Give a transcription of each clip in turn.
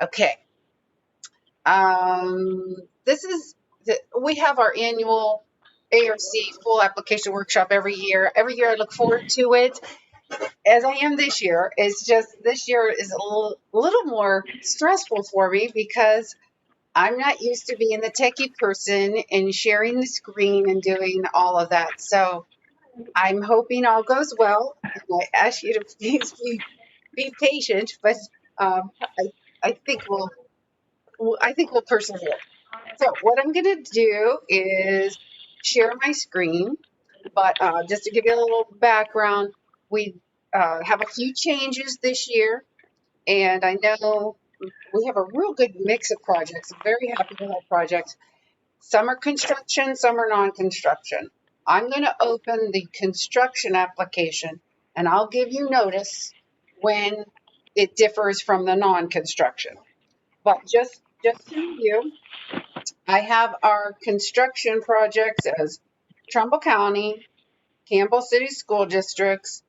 Okay. This is we have our annual ARC full application workshop every year. Every year I look forward to it, as I am this year. It's just this year is a little more stressful for me because I'm not used to being the techie person and sharing the screen and doing all of that. So I'm hoping all goes well. And I ask you to please be patient, but I think we'll persevere. So what I'm going to do is share my screen, but just to give you a little background, we have a few changes this year, and I know we have a real good mix of projects. I'm very happy with our projects. Some are construction, some are non-construction. I'm going to open the construction application, and I'll give you notice when it differs from the non-construction. But just to review, I have our construction projects as Trumbull County, Campbell City School Districts,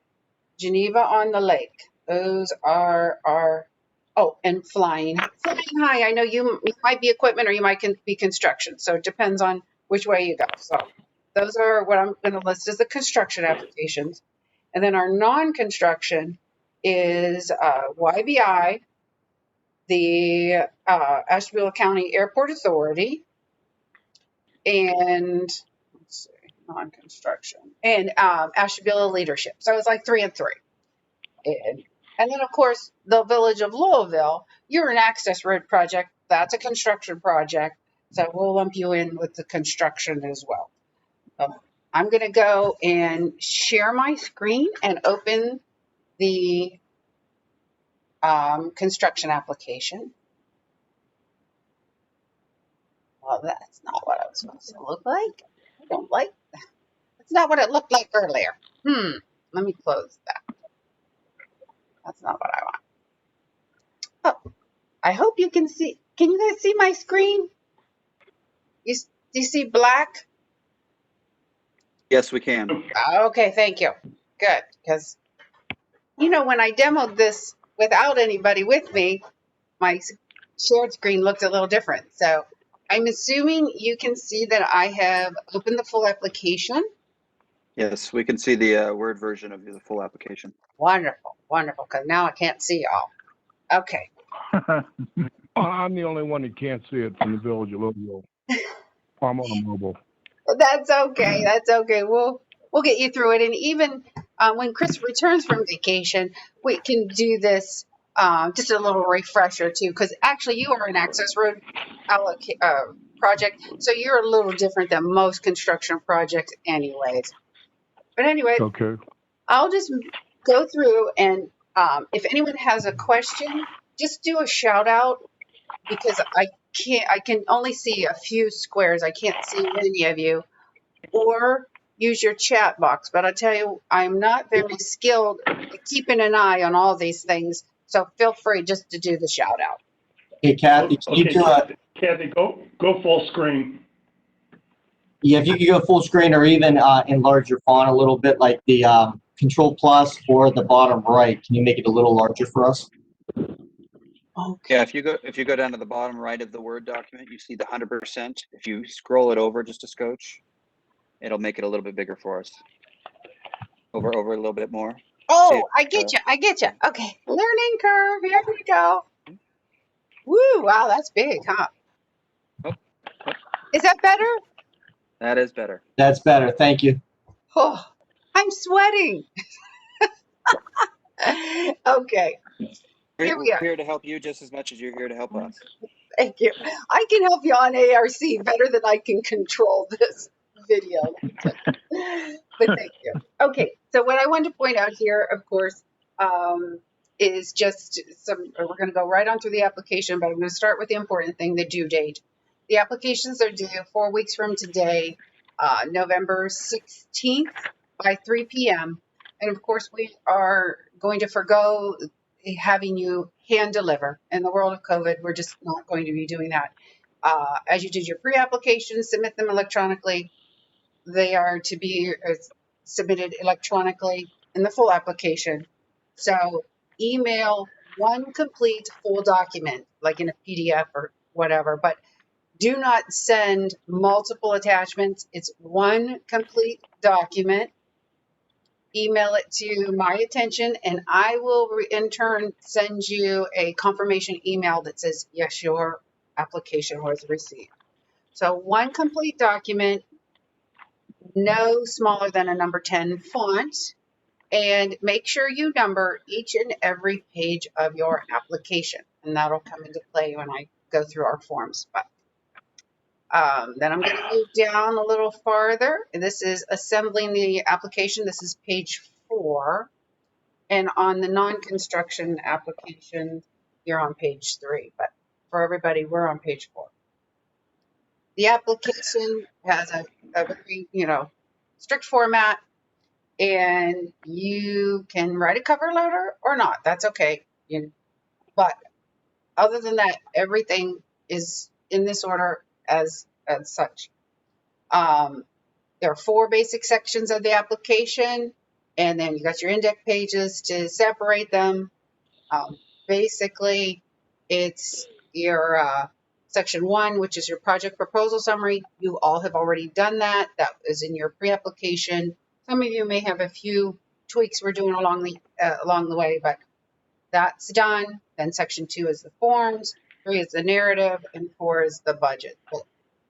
Geneva on the Lake. Those are our, oh, and Flying High. I know you might be equipment or you might be construction. So it depends on which way you go. So those are what I'm going to list as the construction applications. And then our non-construction is YBI, the Ashtabula County Airport Authority, and let's see, non-construction, and Ashtabula Leadership. So it's like 3 and 3. And then, of course, the Village of Louisville, you're an access road project. That's a construction project. So we'll lump you in with the construction as well. I'm going to go and share my screen and open the construction application. Well, that's not what I was supposed to look like. I don't like that. That's not what it looked like earlier. Let me close that. That's not what I want. Oh, I hope you can see. Can you guys see my screen? Do you see black? Yes, we can. Okay, thank you. Good, because when I demoed this without anybody with me, my shared screen looked a little different. So I'm assuming you can see that I have opened the full application. Yes, we can see the Word version of the full application. Wonderful, wonderful, because now I can't see y'all. Okay. I'm the only one that can't see it from the Village of Louisville. I'm on a mobile. That's okay. That's okay. We'll get you through it. And even when Chris returns from vacation, we can do this just a little refresher too, because actually you are an access road project, so you're a little different than most construction projects, anyways. But anyway, okay. I'll just go through, and if anyone has a question, just do a shout out, because I can only see a few squares. I can't see many of you. Or use your chat box. But I tell you, I'm not very skilled at keeping an eye on all these things. So feel free just to do the shout out. Hey, Kathy, can you do a... Kathy, go full screen. Yeah, if you could go full screen or even enlarge your font a little bit, like the Control Plus or the bottom right. Can you make it a little larger for us? Okay. Yeah, if you go down to the bottom right of the Word document, you see the 100%. If you scroll it over just a scotch, it'll make it a little bit bigger for us. Over a little bit more. Oh, I get you. Okay, learning curve. Here we go. Woo! Wow, that's big, huh? Oh. Is that better? That is better. That's better. Thank you. Oh, I'm sweating. Okay. Here we are. We're here to help you just as much as you're here to help us. Thank you. I can help you on ARC better than I can control this video. But thank you. Okay, so what I want to point out here, of course, is just we're going to go right on through the application, but I'm going to start with the important thing, the due date. The applications are due 4 weeks from today, November 16th by 3 p.m. And of course, we are going to forgo having you hand deliver. In the world of COVID, we're just not going to be doing that. As you did your pre-applications, submit them electronically. They are to be submitted electronically in the full application. So email one complete full document, like in a PDF or whatever, but do not send multiple attachments. It's one complete document. Email it to my attention, and I will in turn send you a confirmation email that says, yes, your application was received. So one complete document, no smaller than a number 10 font, and make sure you number each and every page of your application, and that'll come into play when I go through our forms. But then I'm going to move down a little farther. This is assembling the application. This is page 4. And on the non-construction application, you're on page 3. But for everybody, we're on page 4. The application has a very, strict format, and you can write a cover letter or not. That's okay. But other than that, everything is in this order as such. There are 4 basic sections of the application, and then you got your index pages to separate them. Basically, it's your section 1, which is your project proposal summary. You all have already done that. That is in your pre-application. Some of you may have a few tweaks we're doing along the way, but that's done. Then section 2 is the forms, 3 is the narrative, and 4 is the budget. But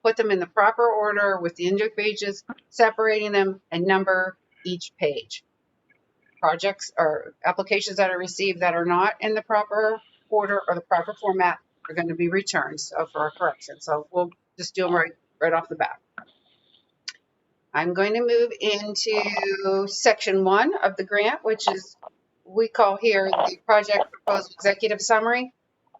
put them in the proper order with the index pages, separating them, and number each page. Projects or applications that are received that are not in the proper order or the proper format are going to be returned for a correction. So we'll just do them right off the bat. I'm going to move into section 1 of the grant, which is we call here the project proposal executive summary.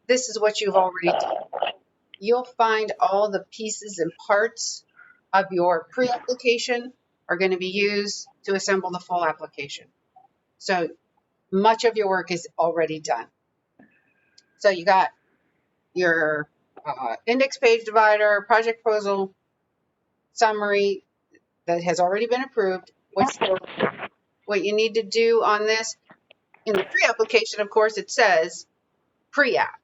This is what you've already done. You'll find all the pieces and parts of your pre-application are going to be used to assemble the full application. So much of your work is already done. So you got your index page divider, project proposal summary that has already been approved. What you need to do on this, in the pre-application, of course, it says pre-app.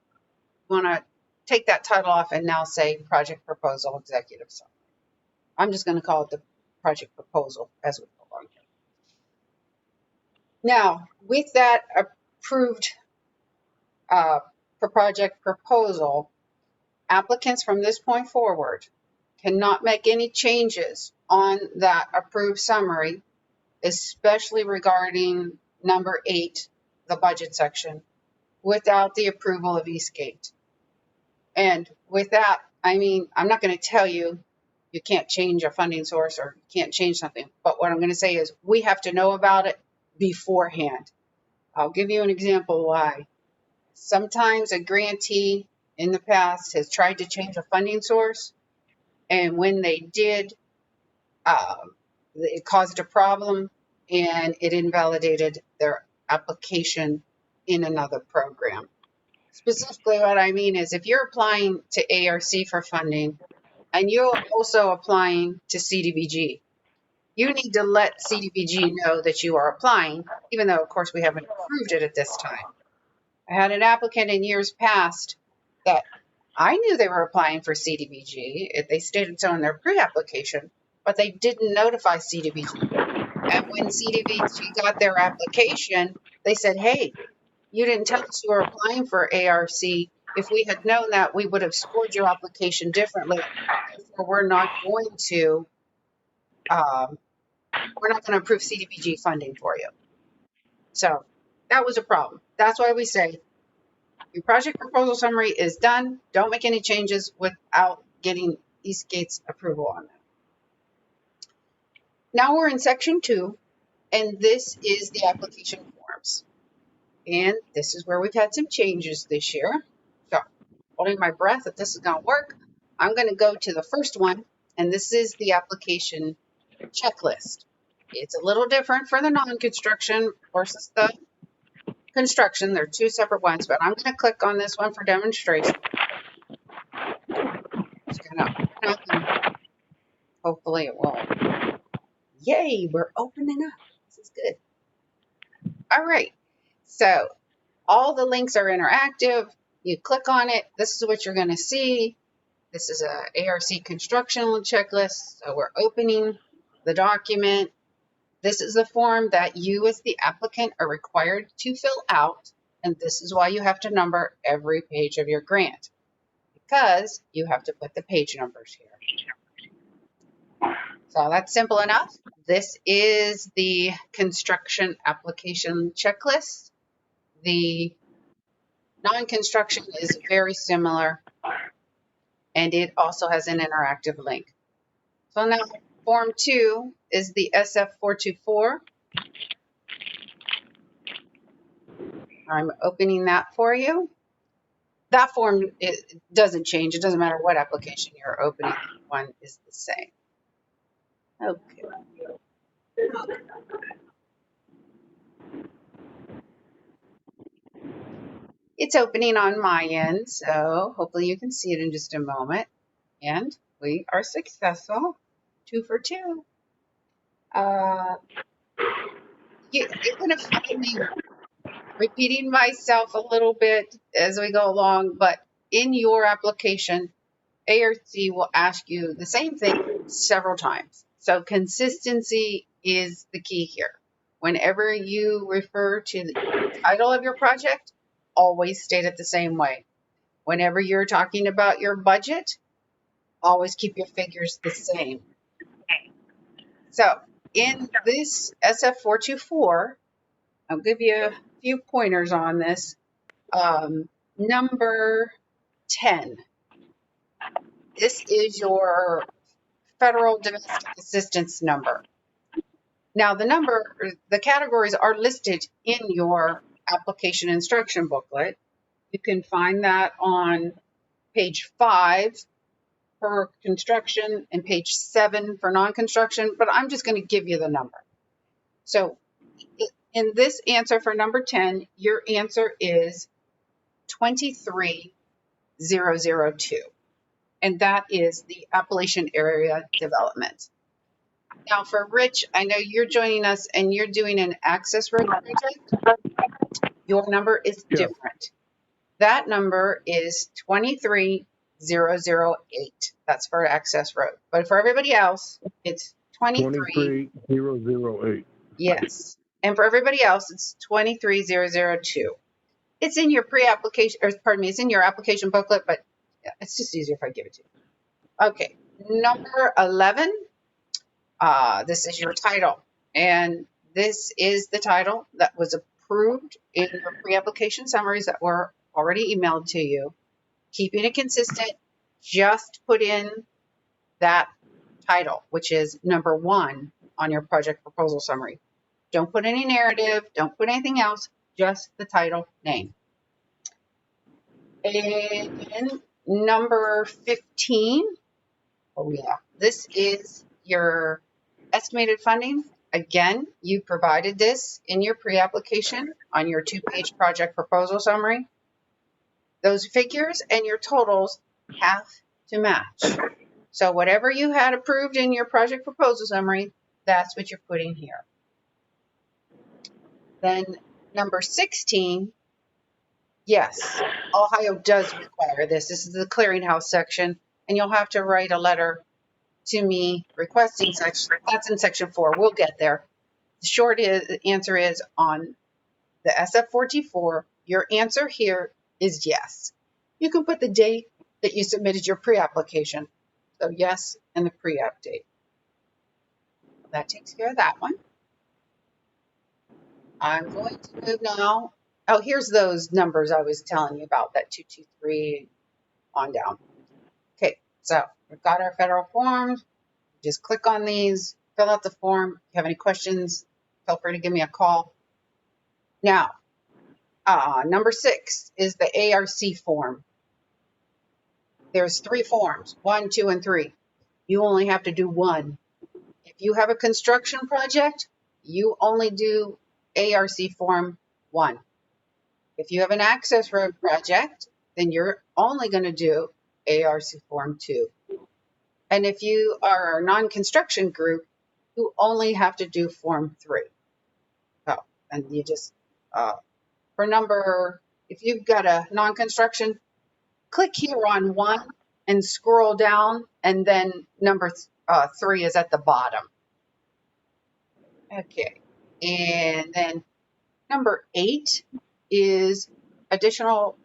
You want to take that title off and now say project proposal executive summary. I'm just going to call it the project proposal as we go along. Now, with that approved for project proposal, applicants from this point forward cannot make any changes on that approved summary, especially regarding number 8, the budget section, without the approval of Eastgate. And with that, I mean, I'm not going to tell you you can't change a funding source or you can't change something, but what I'm going to say is we have to know about it beforehand. I'll give you an example why. Sometimes a grantee in the past has tried to change a funding source, and when they did, it caused a problem and it invalidated their application in another program. Specifically, what I mean is if you're applying to ARC for funding and you're also applying to CDBG, you need to let CDBG know that you are applying, even though, of course, we haven't approved it at this time. I had an applicant in years past that I knew they were applying for CDBG. They stated so in their pre-application, but they didn't notify CDBG. And when CDBG got their application, they said, hey, you didn't tell us you were applying for ARC. If we had known that, we would have scored your application differently. Therefore, we're not going to approve CDBG funding for you. So that was a problem. That's why we say your project proposal summary is done. Don't make any changes without getting Eastgate's approval on that. Now we're in section 2, and this is the application forms. And this is where we've had some changes this year. So holding my breath if this is going to work, I'm going to go to the first one, and this is the application checklist. It's a little different for the non-construction versus the construction. They're 2 separate ones, but I'm going to click on this one for demonstration. It's going to open up, and hopefully it will. Yay, we're opening up. This is good. All right. So All the links are interactive. You click on it. This is what you're going to see. This is a ARC construction checklist. So we're opening the document. This is the form that you as the applicant are required to fill out. And this is why you have to number every page of your grant, because you have to put the page numbers here. So that's simple enough. This is the construction application checklist. The non-construction is very similar, and it also has an interactive link. So now Form 2 is the SF424. I'm opening that for you. That form, it doesn't change. It doesn't matter what application you're opening. One is the same. Okay. It's opening on my end, so hopefully you can see it in just a moment. And we are successful. 2 for 2. You're going to find me repeating myself a little bit as we go along, but in your application, ARC will ask you the same thing several times. So consistency is the key here. Whenever you refer to the title of your project, always state it the same way. Whenever you're talking about your budget, always keep your figures the same. So in this SF424, I'll give you a few pointers on this. Number 10. This is your federal domestic assistance number. Now the categories are listed in your application instruction booklet. You can find that on page 5 for construction and page 7 for non-construction, but I'm just going to give you the number. So in this answer for number 10, your answer is 23002. And that is the Appalachian Area Development. Now for Rich, I know you're joining us and you're doing an access road project. Your number is different. That number is 23008. That's for access road. But for everybody else, it's 23008. Yes. And for everybody else, it's 23002. It's in your pre-application, or pardon me, it's in your application booklet, but it's just easier if I give it to you. Okay, number 11. This is your title, and this is the title that was approved in your pre-application summaries that were already emailed to you. Keeping it consistent, just put in that title, which is number 1 on your project proposal summary. Don't put any narrative, don't put anything else, just the title name. And number 15, oh yeah, this is your estimated funding. Again, you provided this in your pre-application on your 2-page project proposal summary. Those figures and your totals have to match. So whatever you had approved in your project proposal summary, that's what you're putting here. Then number 16, yes, Ohio does require this. This is the clearinghouse section, and you'll have to write a letter to me requesting section. That's in section 4. We'll get there. The short answer is on the SF44, your answer here is yes. You can put the date that you submitted your pre-application. So yes, and the pre-app date. That takes care of that one. I'm going to move now. Oh, here's those numbers I was telling you about, that 223 on down. Okay, so we've got our federal forms. Just click on these, fill out the form. If you have any questions, feel free to give me a call. Now, number 6 is the ARC form. There's 3 forms, 1, 2, and 3. You only have to do 1. If you have a construction project, you only do ARC form 1. If you have an access road project, then you're only going to do ARC form 2. And if you are a non-construction group, you only have to do form 3. Oh, and you just if you've got a non-construction, click here on 1 and scroll down, and then number 3 is at the bottom. Okay, and then number 8 is additional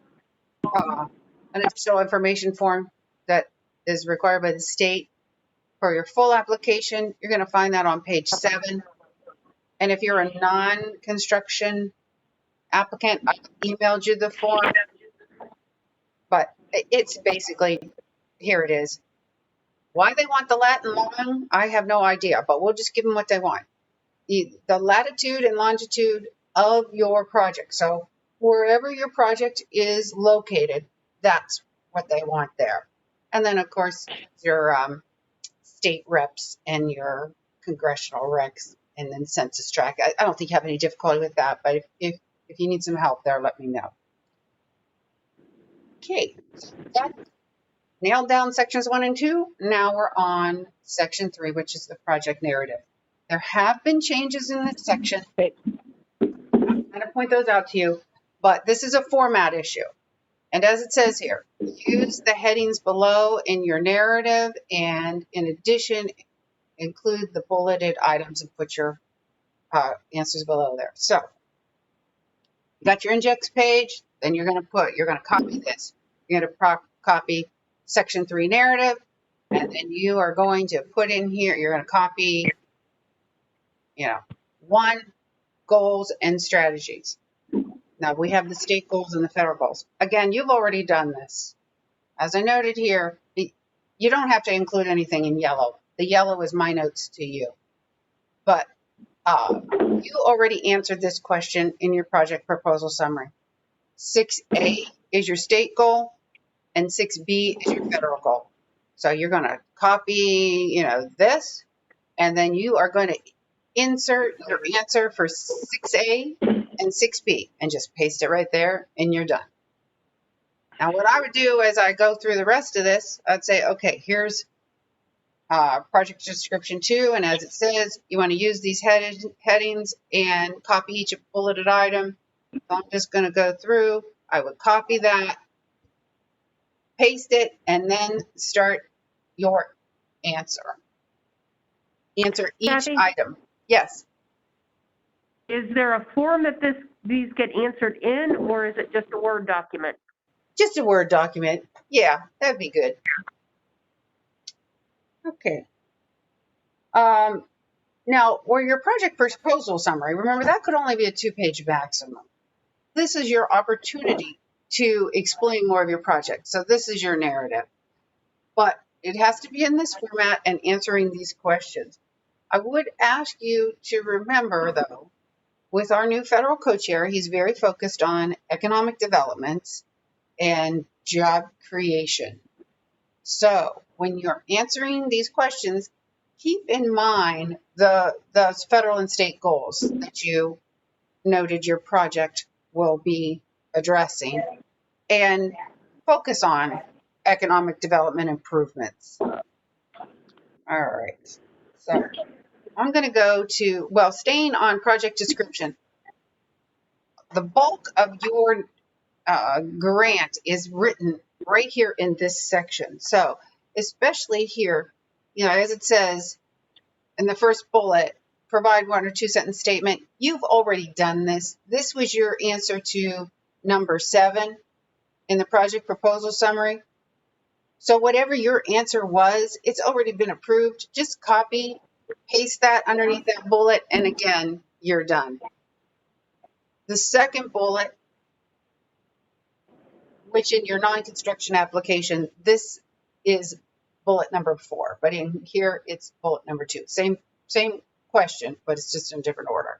an additional information form that is required by the state for your full application. You're going to find that on page 7. And if you're a non-construction applicant, I emailed you the form, but it's basically, here it is. Why they want the lat and long, I have no idea, but we'll just give them what they want. The latitude and longitude of your project. So wherever your project is located, that's what they want there. And then, of course, your state reps and your congressional recs, and then census tract. I don't think you have any difficulty with that, but if you need some help there, let me know. Okay, that nailed down sections 1 and 2. Now we're on section 3, which is the project narrative. There have been changes in this section. I'm going to point those out to you, but this is a format issue. And as it says here, use the headings below in your narrative, and in addition, include the bulleted items and put your answers below there. So you got your index page, then you're going to copy this. You're going to copy section 3 narrative, and then you are going to put in here, you're going to copy, 1, goals and strategies. Now we have the state goals and the federal goals. Again, you've already done this. As I noted here, you don't have to include anything in yellow. The yellow is my notes to you. But you already answered this question in your project proposal summary. 6A is your state goal, and 6B is your federal goal. So you're going to copy, this, and then you are going to insert your answer for 6A and 6B and just paste it right there, and you're done. Now, what I would do as I go through the rest of this, I'd say, okay, here's project description 2, and as it says, you want to use these headings and copy each bulleted item. So I'm just going to go through. I would copy that, paste it, and then start your answer. Answer each Kathy? item. Yes. Is there a form that these get answered in, or is it just a Word document? Just a Word document. Yeah, that'd be good. Okay. Now, where your project proposal summary, remember that could only be a 2-page maximum. This is your opportunity to explain more of your project. So this is your narrative. But it has to be in this format and answering these questions. I would ask you to remember, though, with our new federal co-chair, he's very focused on economic development and job creation. So when you're answering these questions, keep in mind the federal and state goals that you noted your project will be addressing, and focus on economic development improvements. All right. So I'm going to go to, staying on project description. The bulk of your grant is written right here in this section. So especially here, as it says in the first bullet, provide 1 or 2 sentence statement. You've already done this. This was your answer to number 7 in the project proposal summary. So whatever your answer was, it's already been approved. Just copy, paste that underneath that bullet, and again, you're done. The second bullet, which in your non-construction application, this is bullet number 4, but in here it's bullet number 2. Same question, but it's just in a different order.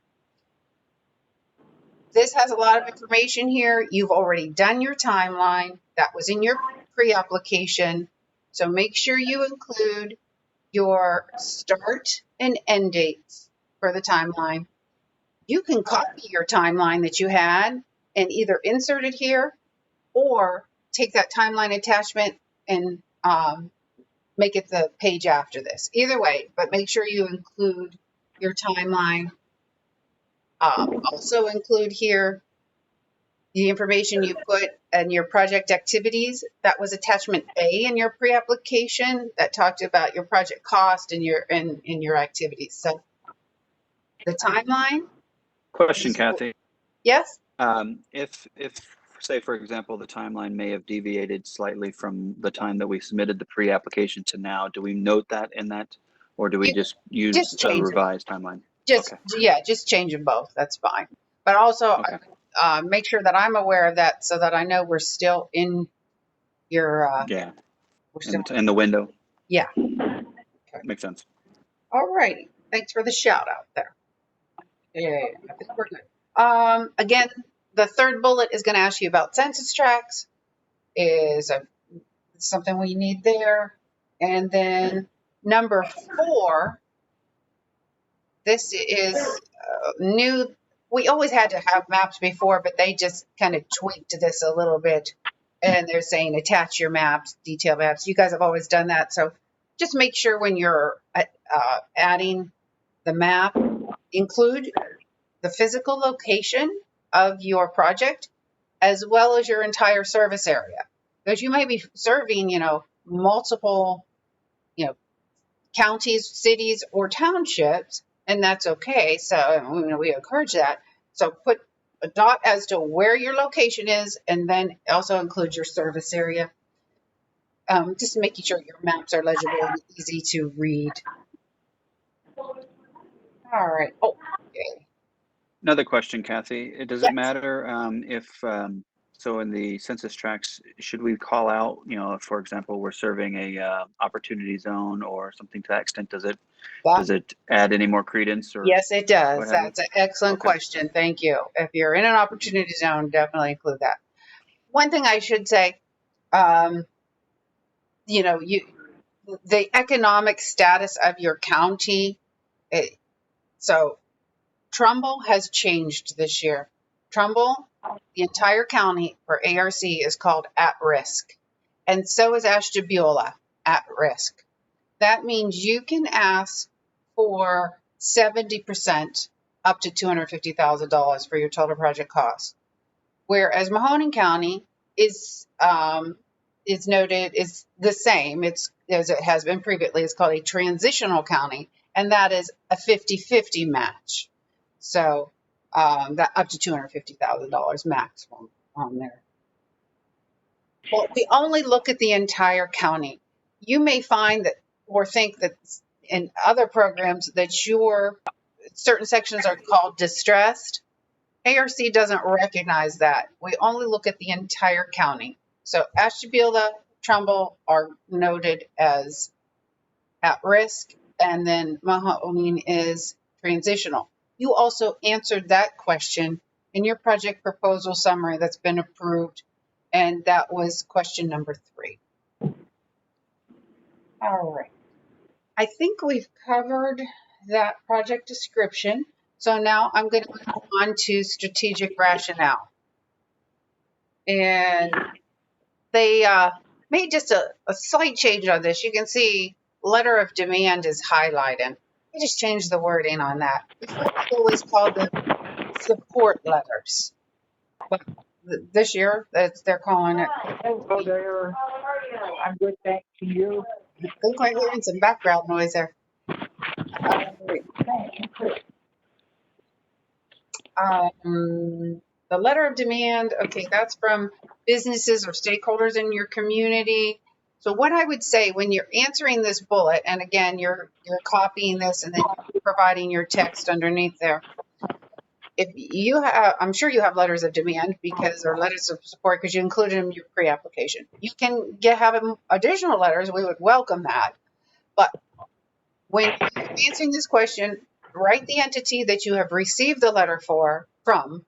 This has a lot of information here. You've already done your timeline. That was in your pre-application. So make sure you include your start and end dates for the timeline. You can copy your timeline that you had and either insert it here or take that timeline attachment and make it the page after this. Either way, but make sure you include your timeline. Also include here the information you put and your project activities, that was attachment A in your pre-application that talked about your project cost and your activities. So the timeline Question, is, Kathy. yes, If say, for example, the timeline may have deviated slightly from the time that we submitted the pre-application to now, do we note that in that, or do we you just use just a change them. revised timeline? Just, Okay. yeah, just change them both. That's fine. But also Okay. make sure that I'm aware of that so that I know we're still in your, Yeah. we're still, In the window. yeah. Makes sense. All right. Thanks for the shout out there. Yeah, I think we're good. Again, the third bullet is going to ask you about census tracts. Is something we need there. And then number 4, this is new. We always had to have maps before, but they just kind of tweaked this a little bit. And they're saying attach your maps, detail maps. You guys have always done that. So just make sure when you're adding the map, include the physical location of your project as well as your entire service area. Because you may be serving, multiple, counties, cities, or townships, and that's okay. So we encourage that. So put a dot as to where your location is, and then also include your service area. Just making sure your maps are legible and easy to read. All right. Oh, okay. Another question, Kathy. Does Yes. it matter if, so in the census tracts, should we call out, if, for example, we're serving a opportunity zone or something to that extent? Does it add any more credence or? Yes, it does. what have you? That's an excellent Okay. question. Thank you. If you're in an opportunity zone, definitely include that. One thing I should say, the economic status of your county. So Trumbull has changed this year. Trumbull, the entire county for ARC is called at risk. And so is Ashtabula at risk. That means you can ask for 70% up to $250,000 for your total project cost. Whereas Mahoning County is noted is the same. It's as it has been previously. It's called a transitional county, and that is a 50-50 match. So that up to $250,000 maximum on there. Well, we only look at the entire county. You may find that or think that in other programs that your certain sections are called distressed. ARC doesn't recognize that. We only look at the entire county. So Ashtabula, Trumbull are noted as at risk, and then Mahoning is transitional. You also answered that question in your project proposal summary that's been approved, and that was question number 3. All right. I think we've covered that project description. So now I'm going to move on to strategic rationale. And they made just a slight change on this. You can see letter of demand is highlighted. I just changed the wording on that. Before we always called them support letters. But this year, they're calling it. Hello there. How are you? I'm good, thanks to you. I think I'm hearing some background noise there. The letter of demand, okay, that's from businesses or stakeholders in your community. So what I would say when you're answering this bullet, and again, you're copying this and then providing your text underneath there. If you have, I'm sure you have letters of demand or letters of support because you included them in your pre-application. You can have additional letters. We would welcome that. But when you're answering this question, write the entity that you have received the letter from,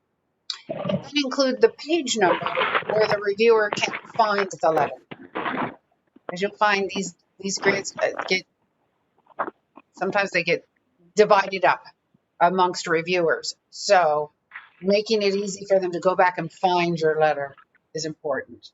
and then include the page number where the reviewer can find the letter. As you'll find, these grants sometimes they get divided up amongst reviewers. So making it easy for them to go back and find your letter is important.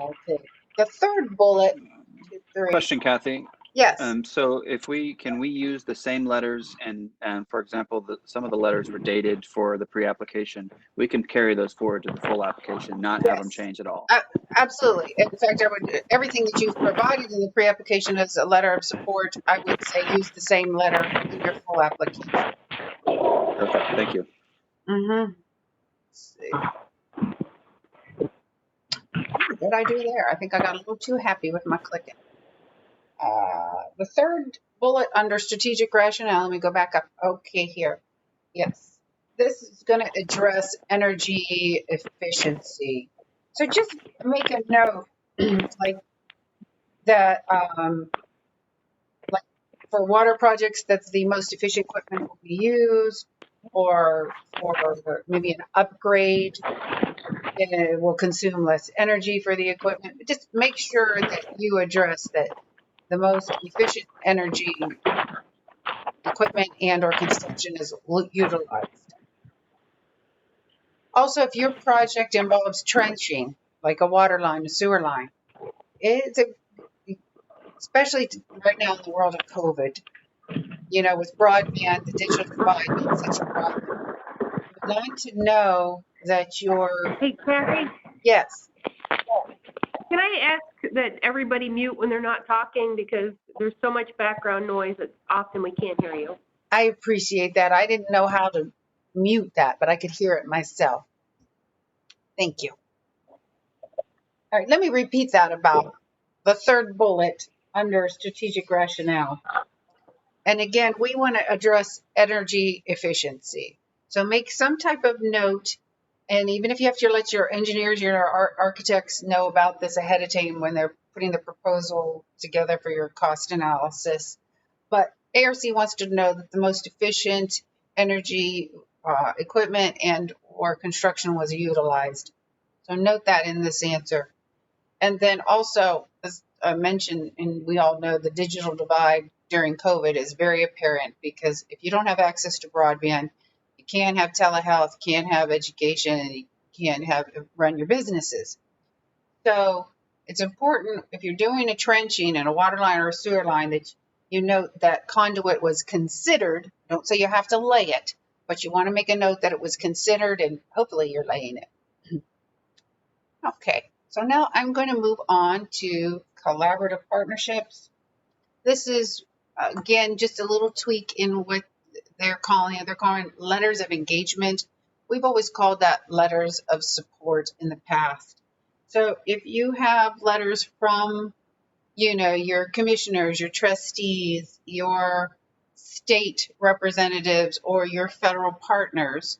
Okay. The third bullet, 2, 3. Question, Kathy. Yes. So if can we use the same letters and for example, some of the letters were dated for the pre-application. We can carry those forward to the full application, not have them Yes. change at all. Absolutely. In fact, I would, everything that you've provided in the pre-application as a letter of support, I would say use the same letter in your full application. Perfect. Thank you. Mm-hmm. Let's see. What did I do there? I think I got a little too happy with my clicking. The third bullet under strategic rationale, let me go back up. Okay, here. Yes. This is going to address energy efficiency. So just make a note like that, like for water projects, that's the most efficient equipment will be used, or for maybe an upgrade, it will consume less energy for the equipment. But just make sure that you address that the most efficient energy equipment and or construction is utilized. Also, if your project involves trenching, like a water line, a sewer line, it's especially right now in the world of COVID, with broadband, the digital divide being such a problem. You want to know that Hey, Carrie, yes, can I ask that everybody mute when they're not talking because there's so much background noise that often we can't hear you. I appreciate that. I didn't know how to mute that, but I could hear it myself. Thank you. All right, let me repeat that about the third bullet under strategic rationale. And again, we want to address energy efficiency. So make some type of note, and even if you have to let your engineers, your architects know about this ahead of time when they're putting the proposal together for your cost analysis. But ARC wants to know that the most efficient energy equipment and or construction was utilized. So note that in this answer. And then also, as I mentioned, and we all know the digital divide during COVID is very apparent because if you don't have access to broadband, you can't have telehealth, can't have education, and you can't run your businesses. So it's important if you're doing a trenching in a water line or a sewer line that you note that conduit was considered. Don't say you have to lay it, but you want to make a note that it was considered and hopefully you're laying it. Okay. So now I'm going to move on to collaborative partnerships. This is, again, just a little tweak in what they're calling letters of engagement. We've always called that letters of support in the past. So if you have letters from, your commissioners, your trustees, your state representatives, or your federal partners,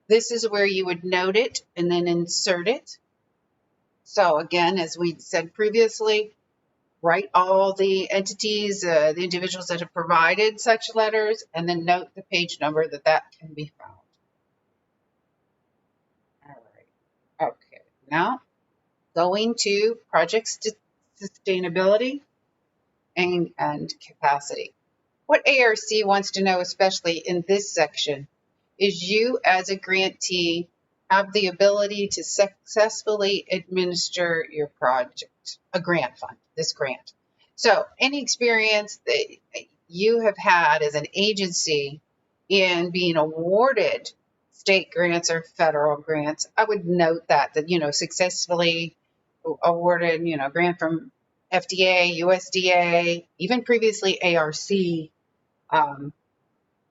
this is where you would note it and then insert it. So again, as we said previously, write all the entities, the individuals that have provided such letters, and then note the page number that can be found. All right. Okay. Now, going to project sustainability and capacity. What ARC wants to know, especially in this section, is you as a grantee have the ability to successfully administer your project, a grant fund, this grant. So any experience that you have had as an agency in being awarded state grants or federal grants, I would note that, successfully awarded, grant from FDA, USDA, even previously ARC.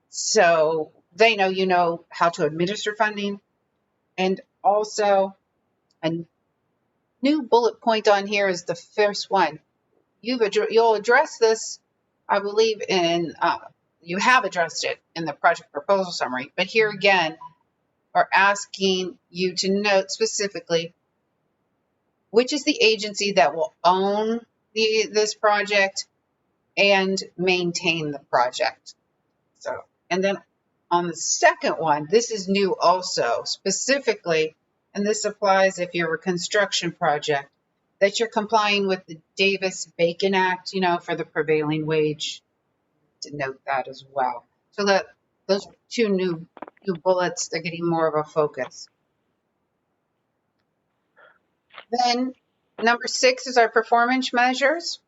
So they know you know how to administer funding. And also, a new bullet point on here is the first one. You'll address this, I believe, you have addressed it in the project proposal summary, but here again, are asking you to note specifically which is the agency that will own this project and maintain the project. So, and then on the second one, this is new also, specifically, and this applies if you're a construction project, that you're complying with the Davis-Bacon Act, for the prevailing wage, to note that as well. So that those two new bullets, they're getting more of a focus. Then number 6 is our performance measures.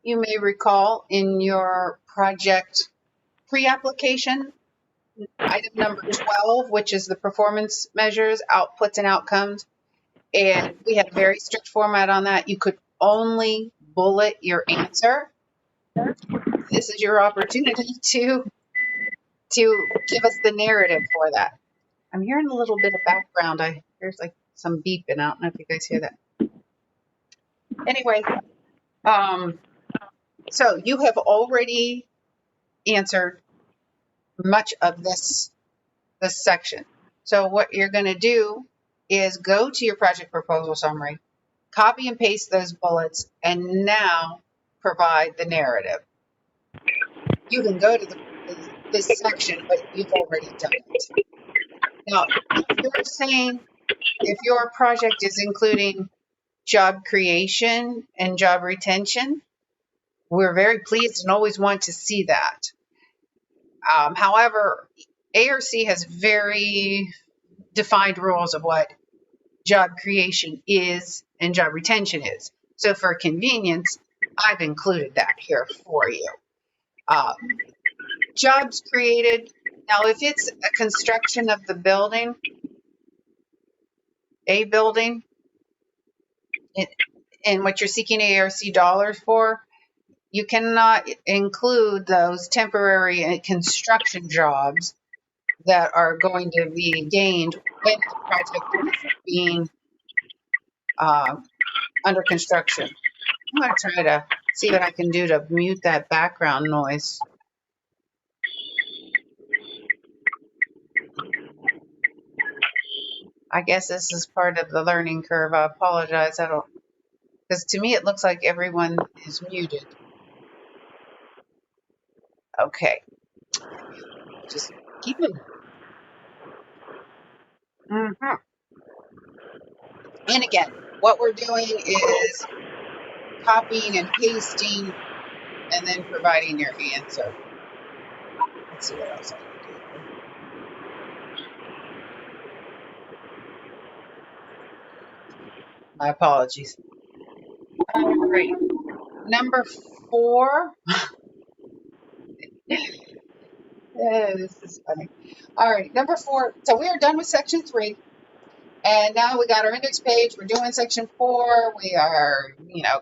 You may recall in your project pre-application, item number 12, which is the performance measures, outputs and outcomes. And we had a very strict format on that. You could only bullet your answer. This is your opportunity to give us the narrative for that. I'm hearing a little bit of background. There's like some beeping. I don't know if you guys hear that. Anyway, so you have already answered much of this section. So what you're going to do is go to your project proposal summary, copy and paste those bullets, and now provide the narrative. You can go to this section, but you've already done it. Now, if you're saying, if your project is including job creation and job retention, we're very pleased and always want to see that. However, ARC has very defined rules of what job creation is and job retention is. So for convenience, I've included that here for you. Jobs created. Now, if it's a construction of the building, a building, and what you're seeking ARC dollars for, you cannot include those temporary construction jobs that are going to be gained when the project is being under construction. I'm going to try to see what I can do to mute that background noise. I guess this is part of the learning curve. I apologize. Because to me it looks like everyone is muted. Okay. Just keep it. Mm-hmm. And again, what we're doing is copying and pasting and then providing your answer. Let's see what else I can do here. My apologies. All right. Number 4. This is funny. All right. Number 4. So we are done with section 3. And now we got our index page. We're doing section 4. We are,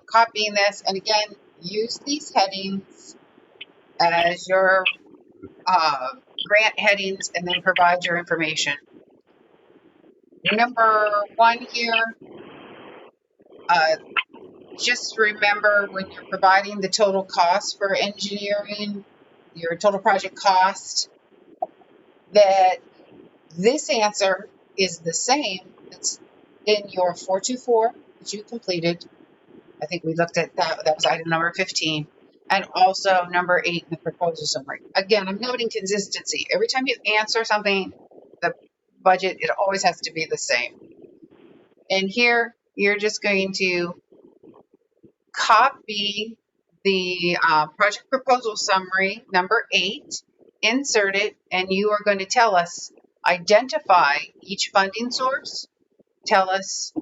copying this. And again, use these headings as your grant headings and then provide your information. Number 1 here, just remember when you're providing the total cost for engineering, your total project cost, that this answer is the same that's in your 424 that you completed. I think we looked at that. That was item number 15. And also number 8 in the proposal summary. Again, I'm noting consistency. Every time you answer something, the budget, it always has to be the same. And here, you're just going to copy the project proposal summary, number 8, insert it, and you are going to tell us, identify each funding source. Tell us,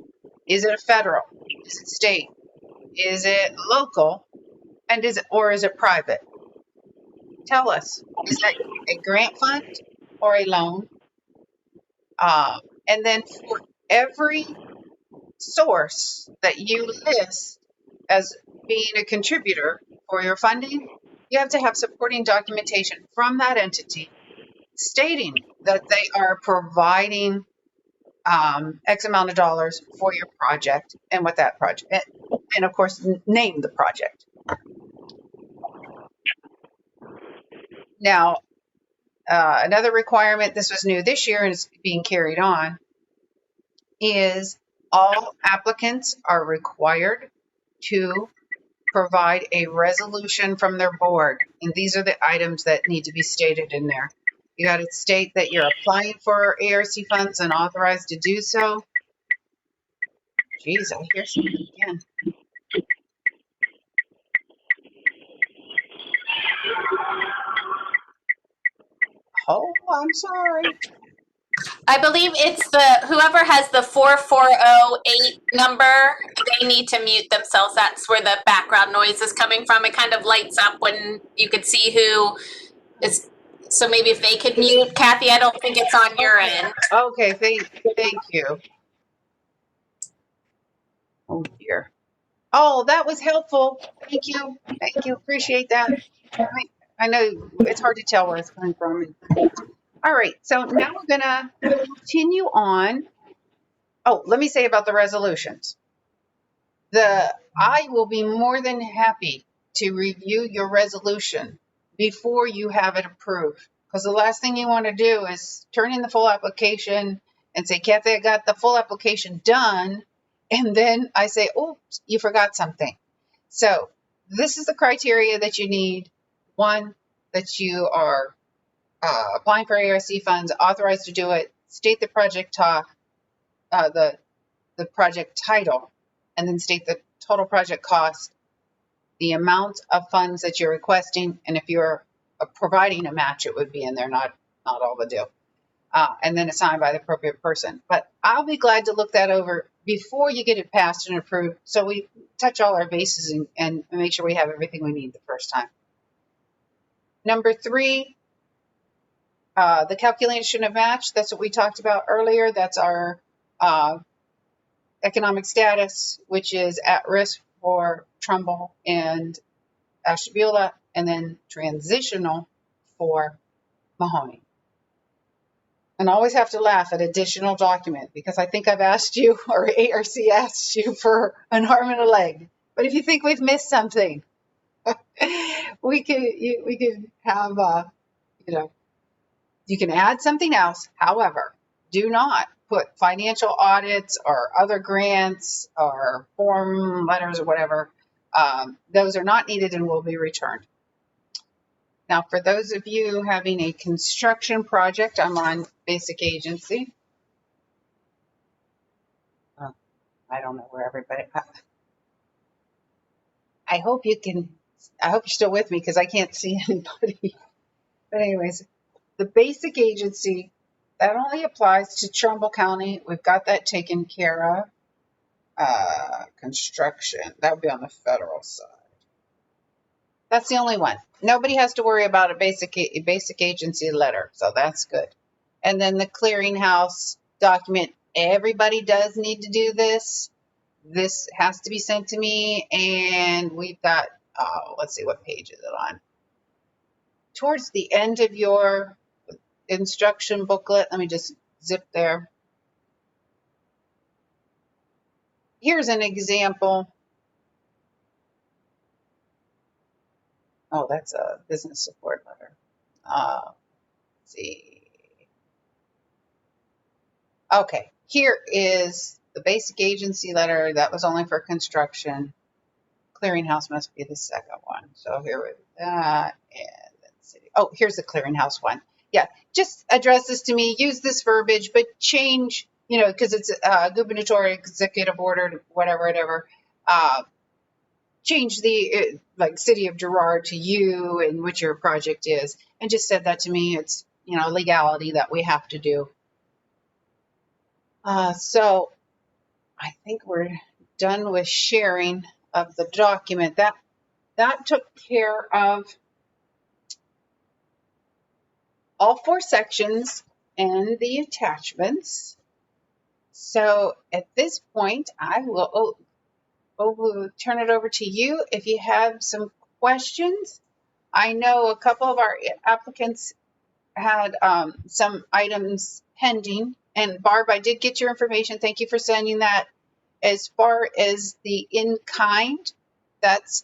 is it a federal? Is it state? Is it local? And is it private? Tell us, is that a grant fund or a loan? And then for every source that you list as being a contributor for your funding, you have to have supporting documentation from that entity stating that they are providing X amount of dollars for your project and what that project, and of course, name the project. Now, another requirement, this was new this year and is being carried on, is all applicants are required to provide a resolution from their board. And these are the items that need to be stated in there. You got to state that you're applying for ARC funds and authorized to do so. Geez, I hear something again. Oh, I'm sorry. I believe it's whoever has the 4408 number, they they need to mute themselves. That's where the background noise is coming from. It kind of lights up when you could see who is. So maybe if they could mute, Kathy, I don't think it's on your end. Okay, thank you. Oh dear. Oh, that was helpful. Thank you. Thank you. Appreciate that. I know it's hard to tell where it's coming from. All right, so now we're gonna continue on. Oh, let me say about the resolutions. I will be more than happy to review your resolution before you have it approved. Because the last thing you want to do is turn in the full application and say, Kathy, I got the full application done. And then I say, oops, you forgot something. So this is the criteria that you need. One, that you are applying for ARC funds, authorized to do it, state the project the project title, and then state the total project cost, the amount of funds that you're requesting, and if you're providing a match, it would be in there, not all the due, and then assigned by the appropriate person. But I'll be glad to look that over before you get it passed and approved, so we touch all our bases and make sure we have everything we need the first time. Number 3, the calculation of match. That's what we talked about earlier. That's our economic status, which is at risk for Trumbull and Ashtabula, and then transitional for Mahoney. And I always have to laugh at additional document because I think I've asked you, or ARC asked you, for an arm and a leg. But if you think we've missed something, we could have, you can add something else. However, do not put financial audits or other grants or form letters or whatever. Those are not needed and will be returned. Now, for those of you having a construction project, I'm on basic agency. I don't know where everybody. I hope you're still with me because I can't see anybody. But anyways, the basic agency, that only applies to Trumbull County. We've got that taken care of. Construction, that would be on the federal side. That's the only one. Nobody has to worry about a basic agency letter, so that's good. And then the clearinghouse document, everybody does need to do this. This has to be sent to me, and we've got, let's see, what page is it on? Towards the end of your instruction booklet, let me just zip there. Here's an example. Oh, that's a business support letter. Let's see. Okay, here is the basic agency letter. That was only for construction. Clearinghouse must be the second one. So here with that, and then city. Oh, here's the clearinghouse one. Yeah, just address this to me. Use this verbiage, but change, because it's gubernatorial executive order, whatever. Change the like city of Girard to you and what your project is, and just said that to me. It's legality that we have to do. So I think we're done with sharing of the document. That took care of all 4 sections and the attachments. So at this point, I will turn it over to you if you have some questions. I know a couple of our applicants had some items pending. And Barb, I did get your information. Thank you for sending that. As far as the in-kind, that's,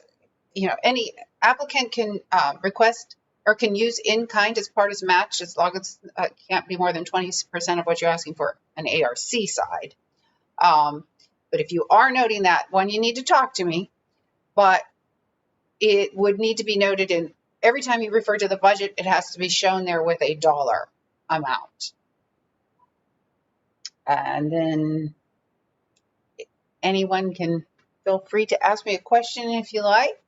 any applicant can request or can use in-kind as part of match as long as it can't be more than 20% of what you're asking for an ARC side. But if you are noting that, one, you need to talk to me, but it would need to be noted in every time you refer to the budget, it has to be shown there with a dollar amount. And then anyone can feel free to ask me a question if you like.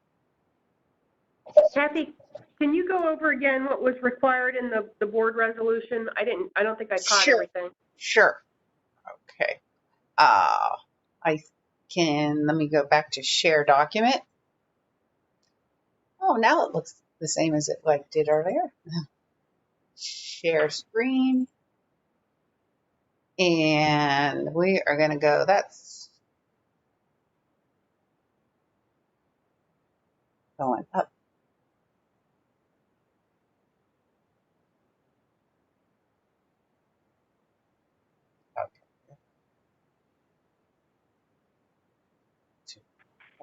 Kathy, can you go over again what was required in the board resolution? I don't think I caught everything. Sure. Okay. let me go back to share document. Oh, now it looks the same as it did earlier. Share screen. And we are going to go, that's going up. Okay.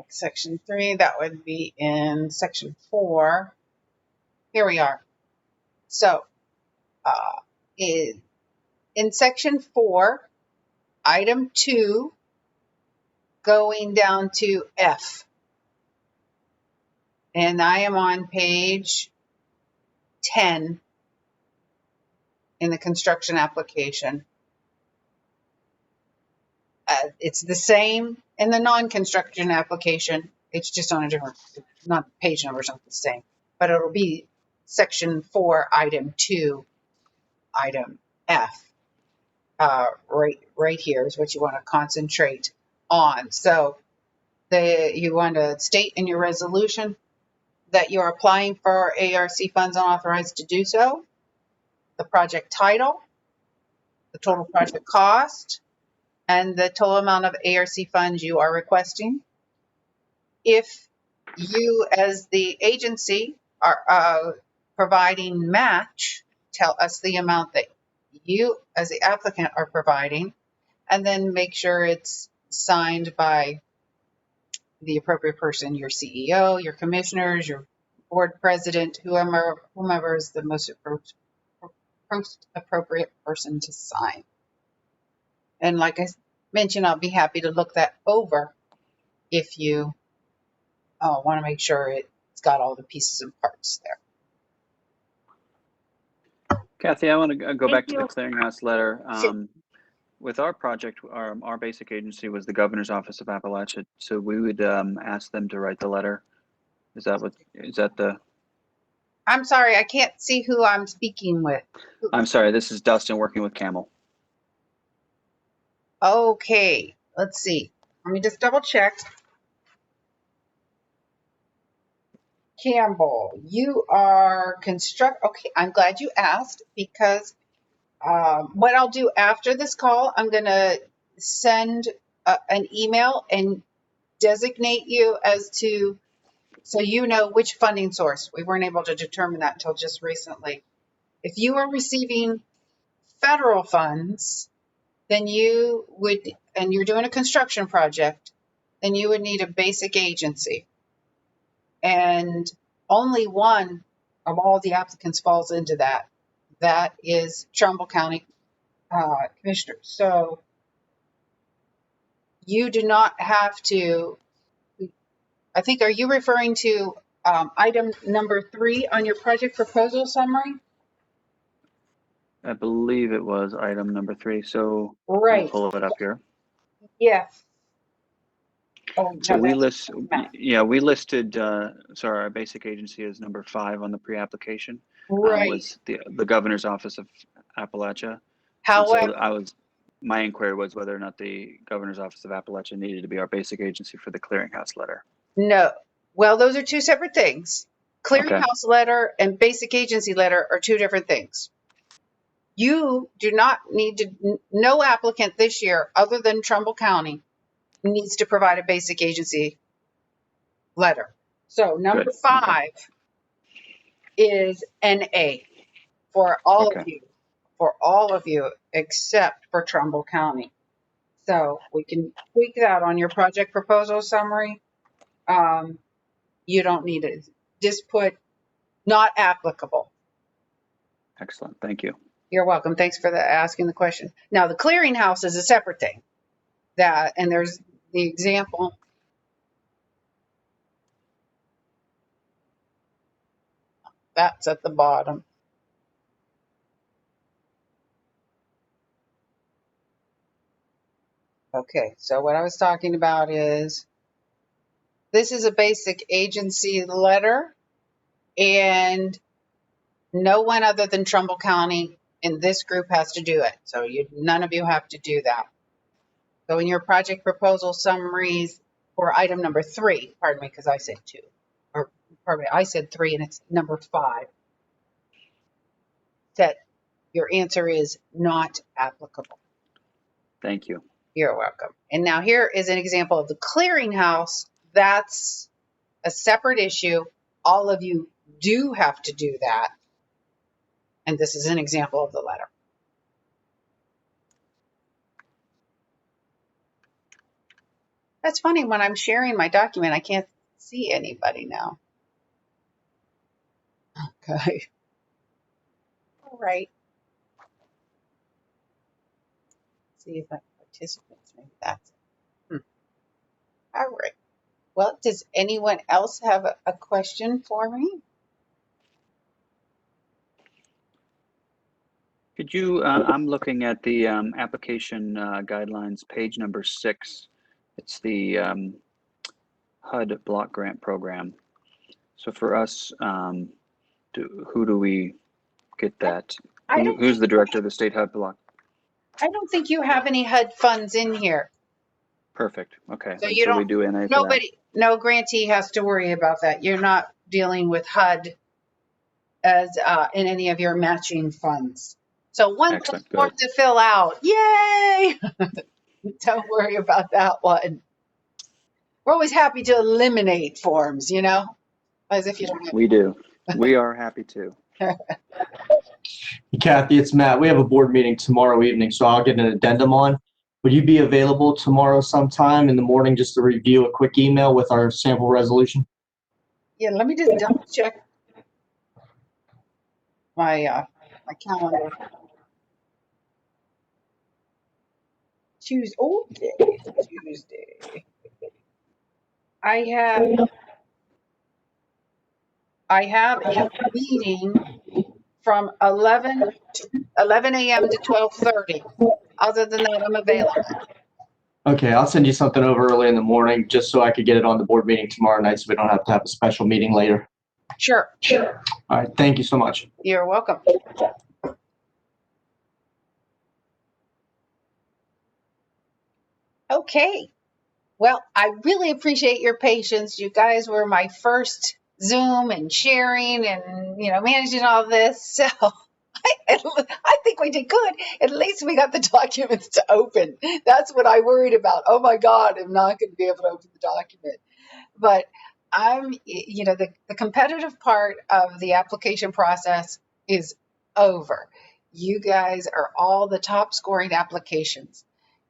Section 3, that would be in section 4. Here we are. So in section 4, item 2, going down to F. And I am on page 10 in the construction application. It's the same in the non-construction application. It's just on a different, not page numbers aren't the same, but it'll be section 4, item 2, item F. Right here is what you want to concentrate on. So you want to state in your resolution that you're applying for ARC funds and authorized to do so, the project title, the total project cost, and the total amount of ARC funds you are requesting. If you, as the agency, are providing match, tell us the amount that you, as the applicant, are providing, and then make sure it's signed by the appropriate person, your CEO, your commissioners, your board president, whomever is the most appropriate person to sign. And like I mentioned, I'll be happy to look that over if you want to make sure it's got all the pieces and parts there. Kathy, I want to go back Thank to the you. Clearinghouse Letter. Sure. With our project, our basic agency was the Governor's Office of Appalachia, so we would ask them to write the letter. Is that the? I'm sorry, I can't see who I'm speaking with. I'm sorry, this is Dustin working with Camel. Okay, let's see. Let me just double check. Campbell, you are okay, I'm glad you asked, because what I'll do after this call, I'm going to send an email and designate you as to, so you know which funding source. We weren't able to determine that until just recently. If you are receiving federal funds, then you would, and you're doing a construction project, then you would need a basic agency. And only one of all the applicants falls into that. That is Trumbull County Commissioner. So you do not have to, I think, are you referring to item number 3 on your project proposal summary? I believe it was item number 3. So Right. let me pull it up here. Yes. Oh, So no, we that's listed, sorry, our basic agency is number 5 on the pre-application. right. Was the Governor's Office of Appalachia. However, And so my inquiry was whether or not the Governor's Office of Appalachia needed to be our basic agency for the Clearinghouse Letter. no. Well, those are two separate things. Clearinghouse Okay. letter and basic agency letter are two different things. You do not need to, no applicant this year, other than Trumbull County, needs to provide a basic agency letter. So number Good. 5 Okay. is NA for all Okay. of you, except for Trumbull County. So we can tweak that on your project proposal summary. You don't need it. Just put not applicable. Excellent. Thank you. You're welcome. Thanks for asking the question. Now, the clearinghouse is a separate thing. And there's the example. That's at the bottom. Okay, so what I was talking about is this is a basic agency letter, and no one other than Trumbull County in this group has to do it. So none of you have to do that. So in your project proposal summaries for item number 3, pardon me, because I said 2, or pardon me, I said 3 and it's number 5, that your answer is not applicable. Thank you. You're welcome. And now here is an example of the clearinghouse. That's a separate issue. All of you do have to do that. And this is an example of the letter. That's funny, when I'm sharing my document, I can't see anybody now. Okay. All right. See if I participants, maybe that's it. All right. Well, does anyone else have a question for me? Could you, I'm looking at the application guidelines, page number 6. It's the HUD block grant program. So for us, who do we get that? Who's the director of the state HUD block? I don't think you have any HUD funds in here. Perfect. Okay. So And you so we don't, do NA for that. nobody, no grantee has to worry about that. You're not dealing with HUD as in any of your matching funds. So one Excellent. form Good. to fill out. Yay! Don't worry about that one. We're always happy to eliminate forms, you know, as if you don't have. We do. We are happy to. Kathy, it's Matt. We have a board meeting tomorrow evening, so I'll get an addendum on. Would you be available tomorrow sometime in the morning just to review a quick email with our sample resolution? Yeah, let me just double check my my calendar. Tuesday. I have a meeting from 11 a.m. to 12:30. Other than that, I'm available. Okay, I'll send you something over early in the morning just so I could get it on the board meeting tomorrow night so we don't have to have a special meeting later. Sure. All right, thank you so much. You're welcome. Okay. Well, I really appreciate your patience. You guys were my first Zoom and sharing and, managing all this. So I think we did good. At least we got the documents to open. That's what I worried about. Oh my God, I'm not going to be able to open the document. But the competitive part of the application process is over. You guys are all the top scoring applications.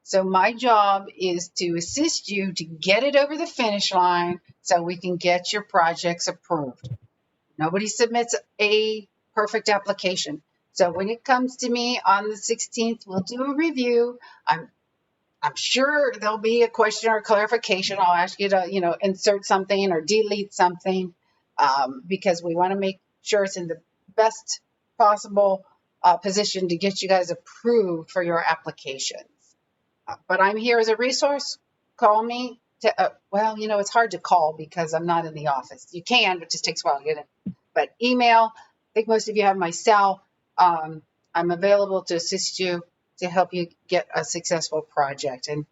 So my job is to assist you to get it over the finish line so we can get your projects approved. Nobody submits a perfect application. So when it comes to me on the 16th, we'll do a review. I'm sure there'll be a question or clarification. I'll ask you to, insert something or delete something because we want to make sure it's in the best possible position to get you guys approved for your applications. But I'm here as a resource. Call me. It's hard to call because I'm not in the office. You can, but it just takes a while to get in. But email, I think most of you have my cell. I'm available to assist you to help you get a successful project. And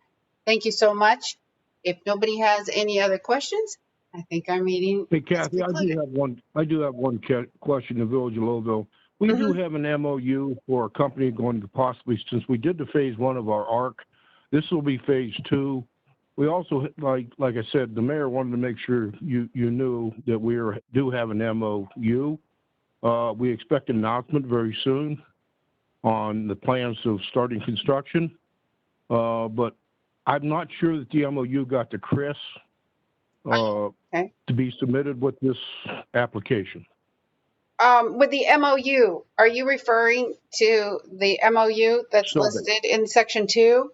thank you so much. If nobody has any other questions, I think our meeting. Hey, Kathy, I do have one question in the Village of Lowville. We do have an MOU for a company going to possibly, since we did the phase 1 of our ARC, this will be phase 2. We also, like I said, the mayor wanted to make sure you knew that we do have an MOU. We expect an announcement very soon on the plans of starting construction. But I'm not sure that the MOU got to Chris to be submitted with this application. With the MOU, are you referring to the MOU that's listed in section 2?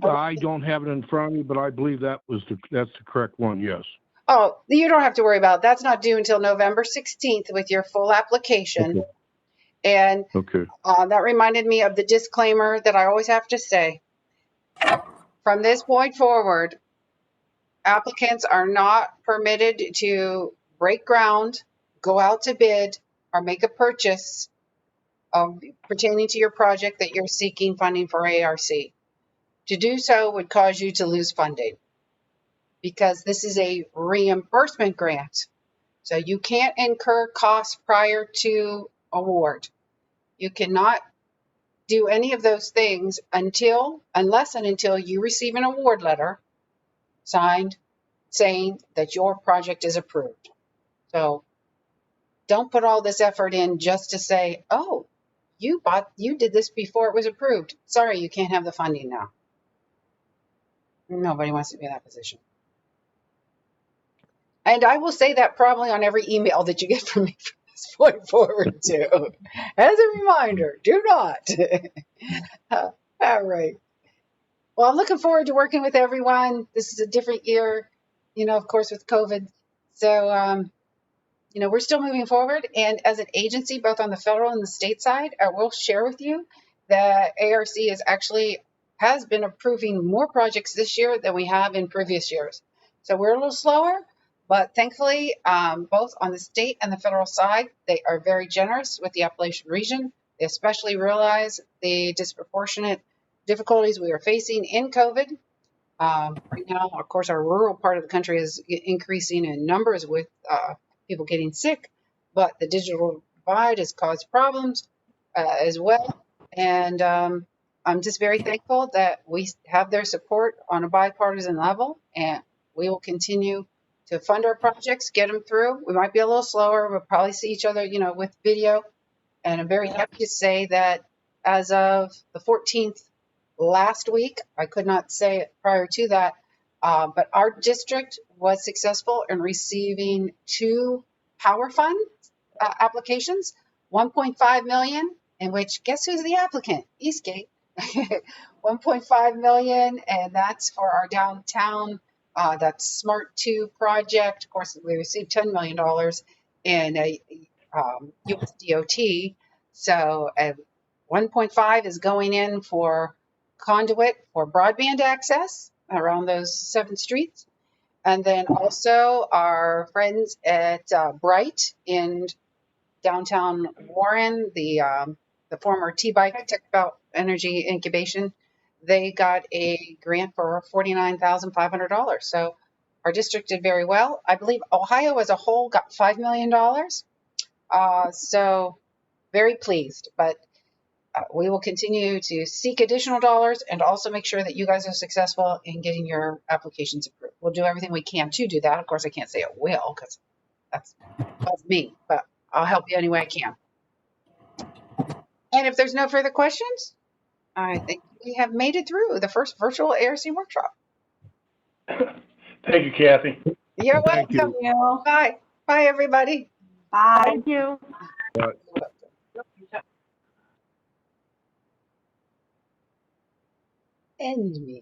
I don't have it in front of me, but I believe that's the correct one, yes. Oh, you don't have to worry about it. That's not due until November 16th with your full application. Okay. And that reminded me of the disclaimer that I always have to say. From this point forward, applicants are not permitted to break ground, go out to bid, or make a purchase pertaining to your project that you're seeking funding for ARC. To do so would cause you to lose funding because this is a reimbursement grant. So you can't incur costs prior to award. You cannot do any of those things unless and until you receive an award letter signed saying that your project is approved. So don't put all this effort in just to say, oh, you did this before it was approved. Sorry, you can't have the funding now. Nobody wants to be in that position. And I will say that probably on every email that you get from me from this point forward too. As a reminder, do not. All right. Well, I'm looking forward to working with everyone. This is a different year, of course, with COVID. So, we're still moving forward. And as an agency, both on the federal and the state side, I will share with you that ARC has been approving more projects this year than we have in previous years. So we're a little slower, but thankfully, both on the state and the federal side, they are very generous with the Appalachian region. They especially realize the disproportionate difficulties we are facing in COVID. Right now, of course, our rural part of the country is increasing in numbers with people getting sick, but the digital divide has caused problems as well. And I'm just very thankful that we have their support on a bipartisan level, and we will continue to fund our projects, get them through. We might be a little slower. We'll probably see each other, with video. And I'm very happy to say that as of the 14th last week, I could not say it prior to that, but our district was successful in receiving 2 Power Fund applications, 1.5 million, in which guess who's the applicant? Eastgate. 1.5 million, and that's for our downtown. That's Smart 2 project. Of course, we received $10 million in a USDOT. So 1.5 is going in for conduit for broadband access around those 7 streets. And then also our friends at Bright in downtown Warren, the former T-Bike Tech Belt Energy Incubation, they got a grant for $49,500. So our district did very well. I believe Ohio as a whole got $5 million. So very pleased, but we will continue to seek additional dollars and also make sure that you guys are successful in getting your applications approved. We'll do everything we can to do that. Of course, I can't say it will because that's me, but I'll help you any way I can. And if there's no further questions, I think we have made it through the first virtual ARC workshop. Thank you, Kathy. You're Thank welcome. you. Bye. Bye, everybody. Bye. Thank you. End meeting.